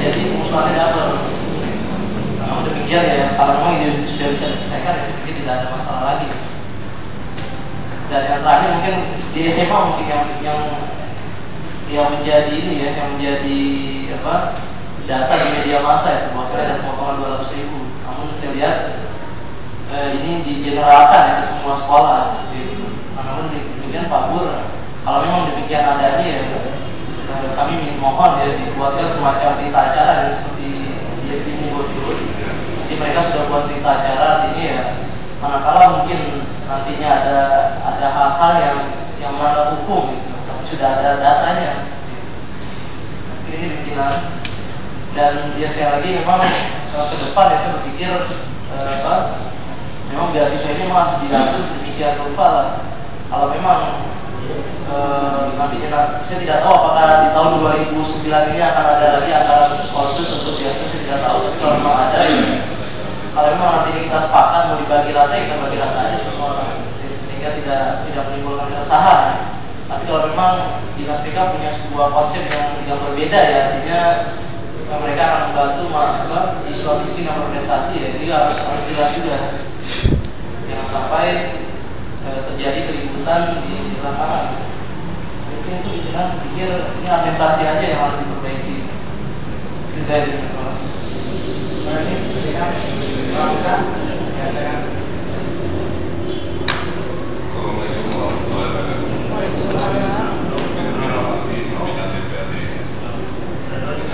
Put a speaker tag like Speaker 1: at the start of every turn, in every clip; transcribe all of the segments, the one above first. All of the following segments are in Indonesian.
Speaker 1: jadi pengusulannya double. Namun demikian ya, kalau memang ini sudah bisa diselesaikan ya saya pikir tidak ada masalah lagi. Dan yang terakhir mungkin di SMA mungkin yang menjadi ini ya, yang menjadi apa, data di media massa ya, bahwasanya ada pemotongan 200.000. Namun saya lihat ini digeneralkan ya ke semua sekolah seperti itu. Namun demikian Pak Bur, kalau memang demikian adanya ya, kami mohon ya dibuatkan semacam berita acara ya, seperti di FTV Bocor. Jadi mereka sudah buat berita acara, artinya ya manakala mungkin nantinya ada hal-hal yang melanggar hukum gitu, tapi sudah ada datanya. Ini bikinan. Dan ya sekali lagi memang ke depan ya saya berpikir memang beasiswa ini memang diatur sedemikian rupa lah. Kalau memang nantinya saya tidak tahu apakah di tahun 2009 ini akan ada lagi anggaran khusus untuk beasiswa, saya tidak tahu. Tapi kalau memang ada ya, kalau memang nanti kita sepakat mau dibagi rata, kita bagi rata aja semua orang, sehingga tidak menimbulkan keresahan. Tapi kalau memang Dinas PK punya sebuah konsep yang berbeda ya, artinya mereka akan membantu mahasiswa siswa miskin yang berprestasi ya, jadi harus jelas juga, jangan sampai terjadi keributan di lapangan. Mungkin itu jelas, pikir ini administrasi aja yang harus diperbaiki. Itu dari terima kasih.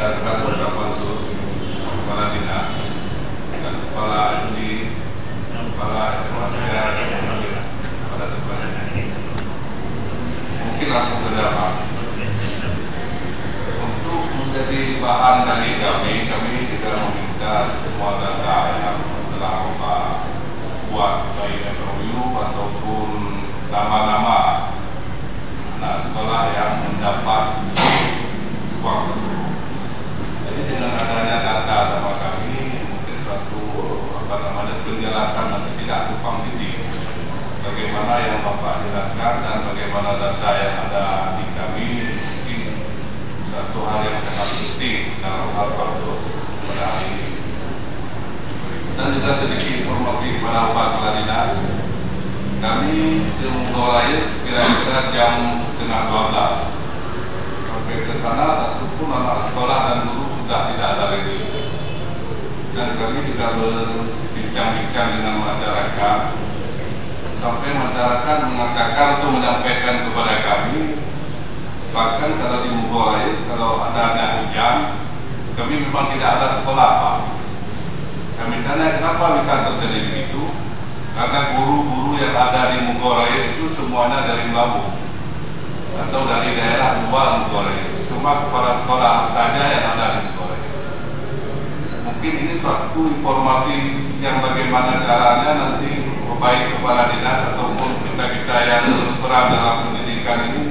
Speaker 2: Rekan beberapa unsur kepala dinas dan kepala MD, kepala SMA daerah pada tempatnya. Mungkin langsung ke dalam. Untuk menjadi bahan dari kami juga meminta semua data yang telah Bapak buat, baik MOU ataupun nama-nama anak sekolah yang mendapat uang tersebut. Jadi dengan adanya data sama kami, mungkin suatu penjelasan nanti tidak tumpang tindih. Bagaimana yang Bapak jelaskan dan bagaimana data yang ada di kami, mungkin satu hal yang sangat penting dalam hal proses pada hari ini. Dan juga sedikit informasi kepada Bapak Kepala Dinas, kami mulai kira-kira jam 11:30. Sampai ke sana satupun anak sekolah dan guru sudah tidak ada lagi. Dan kami juga berbincang-bincang dengan masyarakat, sampai masyarakat mengatakan untuk menyampaikan kepada kami, bahkan kalau di Mugolai, kalau ada hujan, kami memang tidak ada sekolah Pak. Kami tanya kenapa bisa terjadi begitu, karena guru-guru yang ada di Mugolai itu semuanya dari Lampung atau dari daerah luar Mugolai, cuma kepala sekolah saja yang ada di Mugolai. Mungkin ini suatu informasi yang bagaimana caranya nanti baik kepala dinas ataupun kita yang berperan dalam pendidikan ini,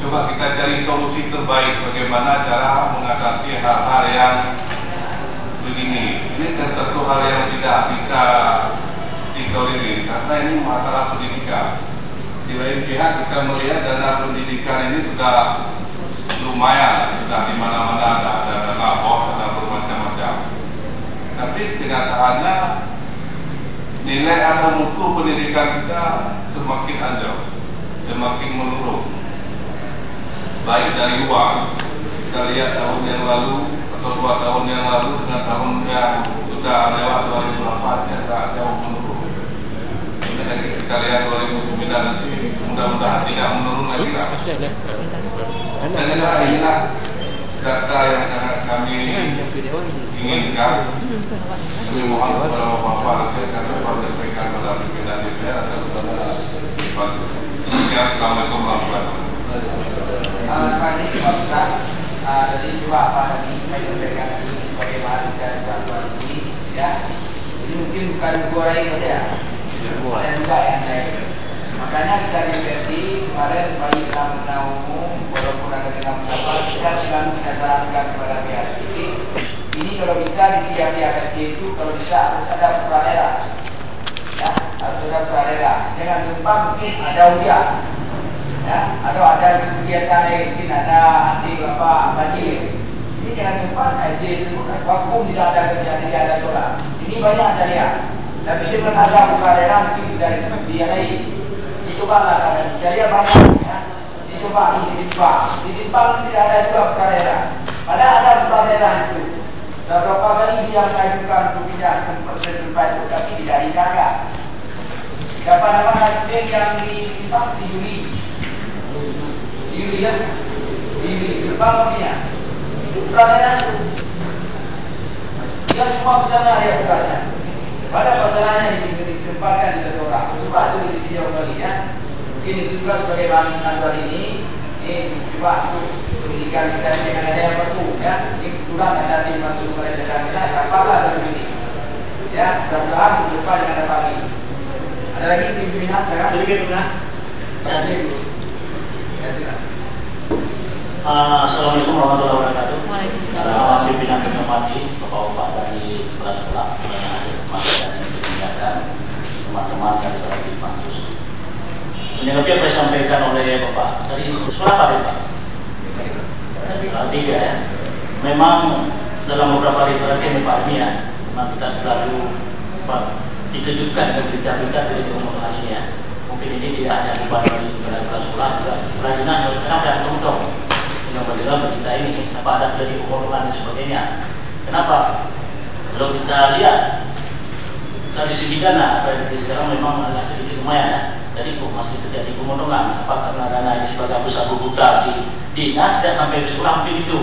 Speaker 2: coba kita cari solusi terbaik bagaimana cara mengatasi hal-hal yang begini. Ini kan satu hal yang tidak bisa ditolerir karena ini masalah pendidikan. Di lain pihak kita melihat dana pendidikan ini sudah lumayan, sudah di mana-mana ada dana BOS, ada bermacam-macam. Tapi kenyataannya nilai atau mutu pendidikan kita semakin anjlok, semakin menurun. Baik dari uang, kita lihat tahun yang lalu atau 2 tahun yang lalu dengan tahun yang sudah lewat 2008 ya jauh menurun. Kita lihat 2009 nanti mudah-mudahan tidak menurun lagi lah. Dan inilah data yang sangat kami inginkan. Kami mohon kepada Bapak nanti akan menyampaikan pada pimpinan DPR atau kepada Bantu. Assalamualaikum warahmatullahi wabarakatuh.
Speaker 3: Pak ini Pak, jadi juga Pak tadi menyampaikan bagaimana dari bantuan ini, ya. Ini mungkin bukan goreng saja. Ada juga yang lain. Makanya kita diskusi kemarin bagi tamu umum, walaupun ada tamu pendapat, kita selalu kita sarankan kepada PSD. Ini kalau bisa di tiap-tiap SD itu kalau bisa harus ada kepala daerah, ya, harus ada kepala daerah. Jangan sempat mungkin ada ujian, ya, atau ada kegiatan lain, mungkin ada anti banjir. Ini jangan sempat SD itu vakum, tidak ada kerjaan, tidak ada sekolah. Ini banyak saya lihat. Tapi dengan ada buka daerah mungkin bisa dibiayai. Dicobalah keadaan saya banyak ya. Dicoba di Simpang tidak ada juga buka daerah. Padahal ada buka daerah itu. Dan berapa kali dia mengajukan untuk pindah ke proses lupa itu, tapi tidak dikagak. Siapa nama hakim yang di Simpang? Si Yuli ya. Si Simpang punya. Itu buka daerah itu. Dia semua bersama dia bukanya. Pada masalahnya ditempatkan di satu orang. Coba itu ditinjau kali ya. Mungkin itu juga sebagai bahan kantor ini coba untuk pendidikan kita dengan ada yang betul ya. Ini kurang ada di masuk kepada daerah kita. Apalah satu ini. Ya, mudah-mudahan minggu depan dengan ada pagi. Ada lagi pimpinan kan? Sedikit pimpinan.
Speaker 4: Assalamualaikum warahmatullahi wabarakatuh.
Speaker 5: Waalaikumsalam.
Speaker 4: Pimpinan hormati Bapak-bapak dari sekolah-sekolah yang ada dan menjaga teman-teman dari Bapak Pansus. Menanggapi apa yang disampaikan oleh Bapak dari sekolah apa Pak? Tiga ya. Memang dalam beberapa hari terakhir Pak ini ya, memang kita selalu dikejutkan dengan berita-berita dari pembunuhan ini ya. Mungkin ini tidak hanya dibuat dari sekolah, juga kerajinan kenapa yang contoh yang dalam berita ini, kenapa ada terjadi pembunuhan dan sebagainya. Kenapa? Kalau kita lihat dari segi dana, dari sekarang memang agak sedikit lumayan ya. Jadi kok masih terjadi pemotongan? Apa karena dana ini sebagai besar berputar di dinas tidak sampai ke sekolah mungkin itu?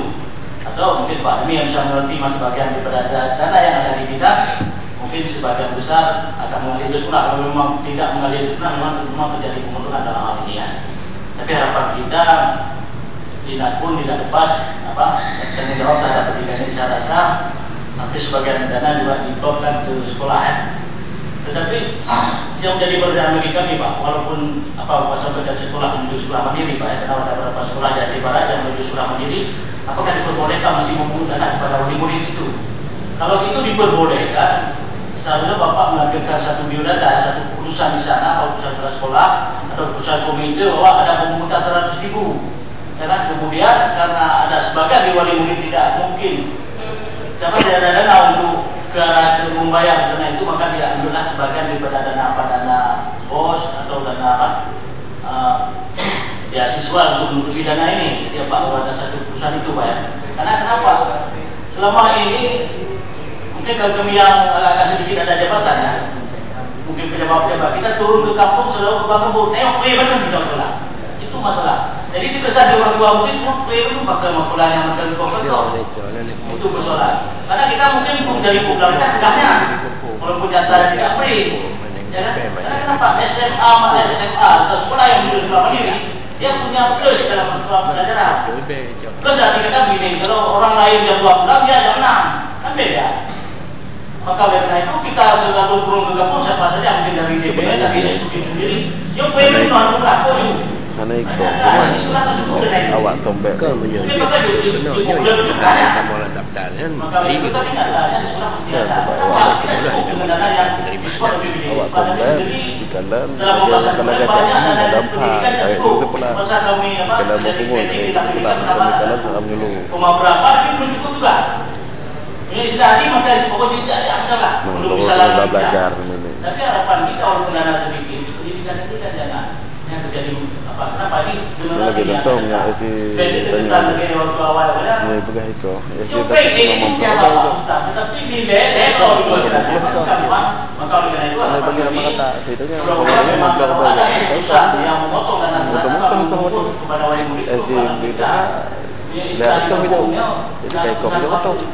Speaker 4: Atau mungkin Pak Demi yang bisa mengerti mas bagian daripada dana yang ada di dinas, mungkin sebagian besar akan mengalir ke sekolah. Kalau memang tidak mengalir ke sekolah, memang terjadi pemotongan dalam hal ini ya. Tapi harapan kita dinas pun tidak lepas tanggung jawab terhadap pendidikan ini. Saya rasa nanti sebagian dana juga diplotkan ke sekolah ya. Tetapi yang menjadi pertanyaan bagi kami Pak, walaupun pasal beda sekolah menuju sekolah mandiri Pak ya, karena ada beberapa sekolah di barat yang menuju sekolah mandiri, apakah diperbolehkan masih memungut dana kepada wali murid itu? Kalau itu diperbolehkan, seharusnya Bapak mengajukan satu biodata, satu keputusan di sana, atau keputusan kepala sekolah atau keputusan komite bahwa ada pemungutan 100.000. Ya kan? Kemudian karena ada sebagian di wali murid tidak mungkin dapat ada dana untuk ke membayar dana itu, maka dia ambillah sebagian daripada dana bos atau dana beasiswa untuk menutupi dana ini. Jadi Pak ada satu perusahaan itu Pak ya. Karena kenapa? Selama ini mungkin kalau kami yang agak sedikit ada jabatan ya, mungkin pejabat-pejabat kita turun ke kampung selalu ke kampung, tengok kue Bandung kita pulang. Itu masalah. Jadi dikesan di orang tua mungkin kue itu bakal makulah yang makan kok. Itu persoalan. Karena kita mungkin dari program kita tidaknya, walaupun data tidak free. Ya kan? Karena kenapa SMA atau sekolah yang menuju sekolah mandiri, dia punya kes dalam soal pelajaran. Terus dari kami ini, kalau orang lain jam 2 pulang, dia jam 6, kan beda. Maka karena itu kita selalu turun ke kampung, siapa saja mungkin dari DPR, dari institusi sendiri, yuk kue itu harus berlaku yuk.
Speaker 5: Karena ikut awak tombek ke menjadi penuhnya ada mulai daftarnya ini awak tombek di kanan dia kena dalam kayak itu pula kena berpungut pula kena sangat menyuluh belum bisa belajar ini.
Speaker 4: Tapi harapan kita walaupun dana sedikit, pendidikan itu kan jangan yang terjadi kenapa ini
Speaker 5: lagi tentu punya isi tanya ini pegang itu isi
Speaker 4: tapi di lele kalau maka oleh karena itu
Speaker 5: karena bagi nama kata ceritanya
Speaker 4: yang memotong dana kepada wali murid
Speaker 5: itu lihat itu video jadi kayak kok video foto
Speaker 4: itu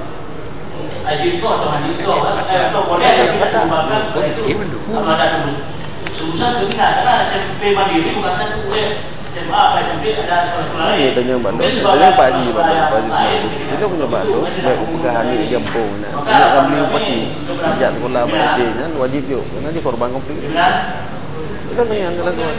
Speaker 4: atau haji itu atau boleh kita kembangkan kalau ada susah juga karena SMP mandiri bukan satu SMA apa SMP ada sekolah lain.
Speaker 5: Ini tanya Bandung, tanya Pak Haji Kita punya Bandung, baik pegahan di Jampung. Ini akan beli pagi, sejak sekolah SD-nya wajib yuk, karena di korban konflik. Kita tanya antara tuan.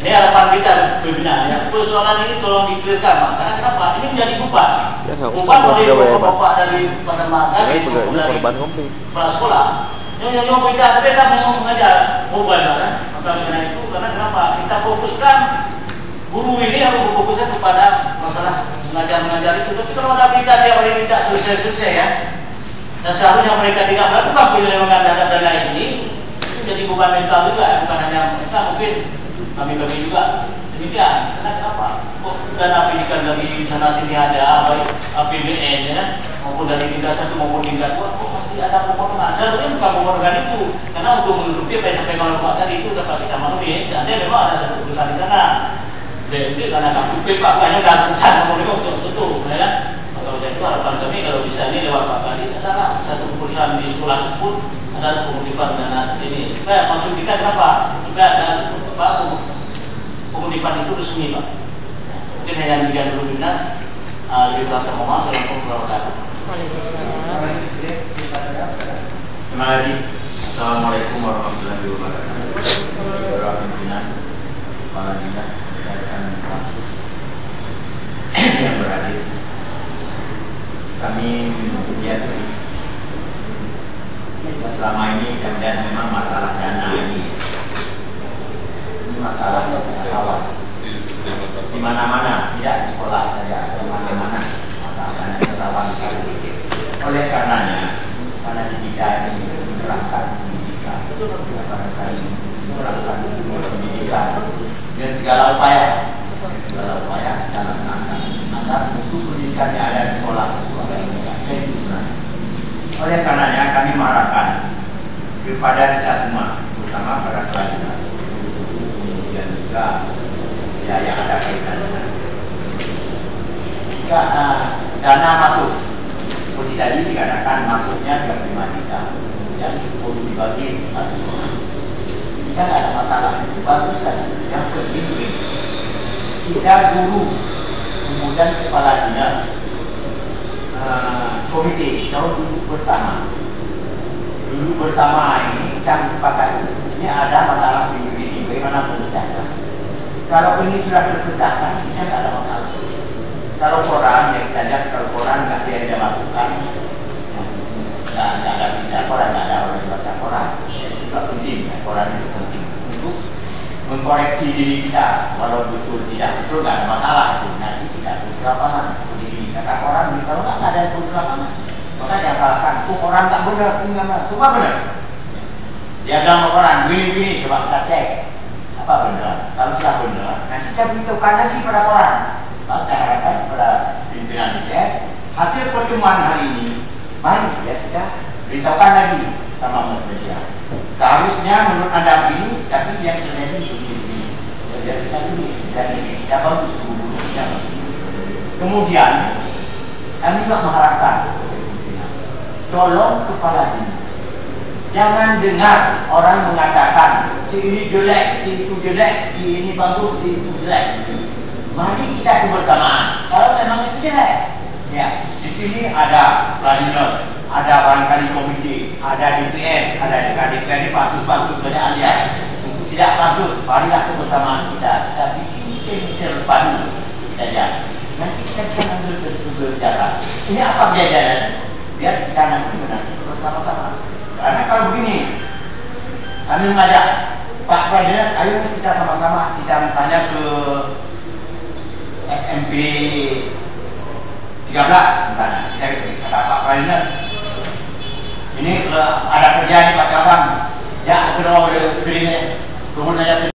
Speaker 4: Ini harapan kita pimpinan ya. Persoalan ini tolong dikelirkan, karena kenapa? Ini menjadi beban. Beban dari bapak dari penerbangan,
Speaker 5: ini korban konflik.
Speaker 4: Kepala sekolah. Yang kita mau mengajar mobile kan, maka karena itu karena kenapa kita fokuskan guru ini harus berfokusnya kepada masalah mengajar itu. Tapi kalau ada berita tiap hari minta selesai ya, dan seharusnya mereka tidak melakukan penyelewengan dana ini, itu jadi beban mental juga, bukan hanya mereka, mungkin kami juga demikian. Karena kenapa? Kok dana pendidikan dari sana sini ada, baik APBN ya, maupun dari tingkat 1 maupun tingkat 2, kok masih ada pemotongan? Seharusnya bukan pemotongan itu, karena untuk menutupi apa yang disampaikan oleh Pak tadi itu dapat kita maklumi. Dan memang ada satu perusahaan di sana. Jadi karena KPP Pak banyak dan perusahaan pemerintah untuk tutup, ya. Kalau itu harapan kami kalau bisa ini lewat Pak tadi adalah satu perusahaan di sekolah pun adalah pengutipan dana ini. Supaya maksud kita kenapa? Supaya ada pengutipan itu resmi Pak. Mungkin hanya demikian dulu Dinas. Lebih kurang mohon dalam pembahasan.
Speaker 6: Terima kasih. Assalamualaikum warahmatullahi wabarakatuh. Para pimpinan, kepala dinas, rekan kampus yang berhadir. Kami melihat selama ini kami lihat memang masalah dana ini masalah awal di mana-mana, tidak di sekolah saja, di mana-mana masalah dana rawan sekali. Oleh karenanya, karena didikan ini menerapkan pendidikan, menerapkan pendidikan dengan segala upaya dalam rangka untuk pendidikan yang ada di sekolah. Oleh karenanya kami mengharapkan kepada kita semua, terutama para kepala dinas, kemudian juga ya yang ada kaitannya dengan jika dana masuk seperti tadi dikatakan masuknya 35 juta, kemudian perlu dibagi satu orang. Jika tidak ada masalah, itu bagus kan. Yang penting kita guru, kemudian kepala dinas, komite, kalau duduk bersama ini kita sepakat ini ada masalah ini bagaimana memecahkan. Kalau ini sudah terpecahkan, kita tidak ada masalah. Kalau koran, ya kita lihat kalau koran nggak dia masukkan, nggak ada baca koran, nggak ada orang yang baca koran, itu juga penting. Koran itu penting untuk mengkoreksi diri kita. Walau betul tidak betul nggak ada masalah. Nanti kita turun lapangan seperti ini. Kata koran, kalau nggak ada yang turun lapangan, maka jangan salahkan. Koran nggak benar, enggak, semua benar. Dia bilang koran, begini, coba kita cek apa benar. Kalau sudah benar, nanti kita beritahukan lagi pada koran. Maka saya harapkan kepada pimpinan DPR, hasil pertemuan hari ini, mari ya kita beritahukan lagi sama Mas Media. Seharusnya menurut Anda begini, tapi yang terjadi begini. Jadi kita ini, dan ini tidak bagus dulu. Kemudian, kami juga mengharapkan, tolong kepala dinas, jangan dengar orang mengatakan si ini jelek, si itu jelek, si ini bagus, si itu jelek. Mari kita kebersamaan. Kalau memang itu jelek, ya di sini ada Pladinos, ada barangkali komite, ada DPR, ada DKDP, ini pansus-pansus banyak alias. Untuk tidak pansus, marilah kebersamaan kita bikin tim terpadu saja. Nanti kita bisa ambil berbicara. Ini apa biayanya? Biar kita nanti menanti bersama-sama. Karena kalau begini, kami mengajak Pak Pladinos, ayo kita sama-sama kita misalnya ke SMP 13 misalnya, kita kata Pak Pladinos, ini ada kerja di Pak Cabang, ya kedua kemudian aja